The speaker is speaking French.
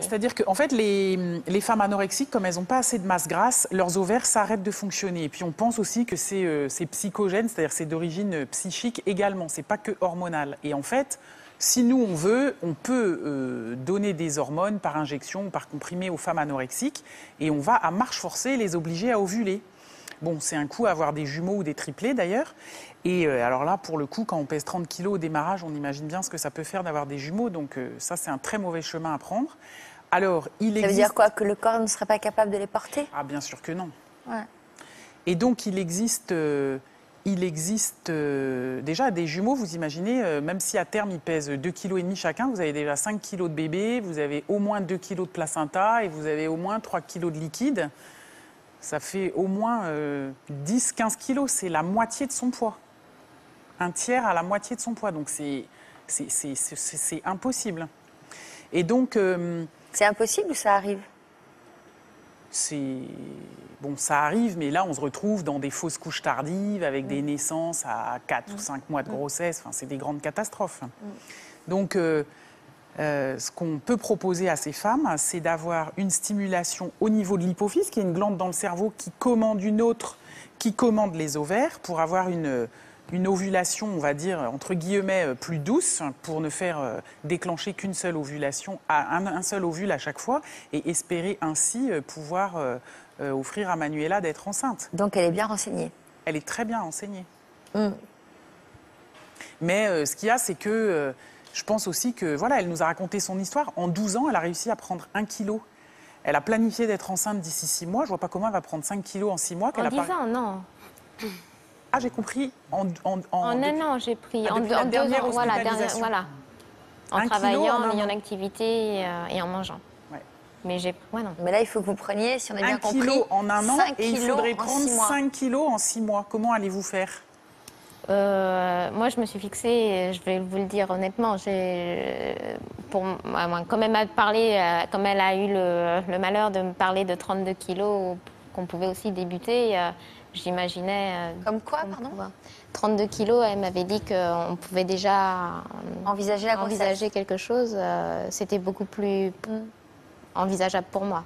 C'est-à-dire qu'en fait, les femmes anorexiques, comme elles n'ont pas assez de masse grasse, leurs ovaires s'arrêtent de fonctionner. Et puis on pense aussi que c'est psychogène, c'est-à-dire c'est d'origine psychique également, c'est pas que hormonal. Et en fait, si nous on veut, on peut donner des hormones par injection ou par comprimé aux femmes anorexiques et on va à marche forcée les obliger à ovuler. Bon, c'est un coup à avoir des jumeaux ou des triplés d'ailleurs. Et alors là, pour le coup, quand on pèse 30 kilos au démarrage, on imagine bien ce que ça peut faire d'avoir des jumeaux. Donc ça, c'est un très mauvais chemin à prendre. Alors, Ça veut dire quoi? Que le corps ne serait pas capable de les porter? Ah, bien sûr que non. Ouais. Et donc, il existe déjà des jumeaux, vous imaginez, même si à terme ils pèsent 2,5 kg chacun, vous avez déjà 5 kg de bébé, vous avez au moins 2 kg de placenta et vous avez au moins 3 kg de liquide. Ça fait au moins 10-15 kilos, c'est la moitié de son poids. Un tiers à la moitié de son poids, donc c'est impossible. Et donc... c'est impossible ou ça arrive? Bon, ça arrive, mais là, on se retrouve dans des fausses couches tardives, avec des naissances à 4 ou 5 mois de grossesse. Enfin, c'est des grandes catastrophes. Donc, ce qu'on peut proposer à ces femmes, c'est d'avoir une stimulation au niveau de l'hypophyse, qui est une glande dans le cerveau qui commande une autre, qui commande les ovaires, pour avoir une ovulation, on va dire, entre guillemets, plus douce, pour ne faire déclencher qu'une seule ovulation, un seul ovule à chaque fois, et espérer ainsi pouvoir offrir à Manuela d'être enceinte. Donc elle est bien renseignée. Elle est très bien renseignée. Mais ce qu'il y a, c'est que je pense aussi que, voilà, elle nous a raconté son histoire. En 12 ans, elle a réussi à prendre 1 kilo. Elle a planifié d'être enceinte d'ici 6 mois. Je vois pas comment elle va prendre 5 kilos en 6 mois. En 10 ans, non. Ah, j'ai compris. En un an, j'ai pris. En 2 ans, voilà. En travaillant, en ayant activité et en mangeant. Ouais. Mais Mais là, il faut que vous preniez, si on a bien compris, 1 kilo en un an et il faudrait prendre prendre 5 kilos en 6 mois. Comment allez-vous faire? Moi, je me suis fixée, je vais vous le dire honnêtement, comme elle m'a parlé, comme elle a eu le malheur de me parler de 32 kilos, qu'on pouvait aussi débuter, j'imaginais... Comme quoi, pardon? 32 kilos, elle m'avait dit qu'on pouvait déjà envisager quelque chose. C'était beaucoup plus envisageable pour moi.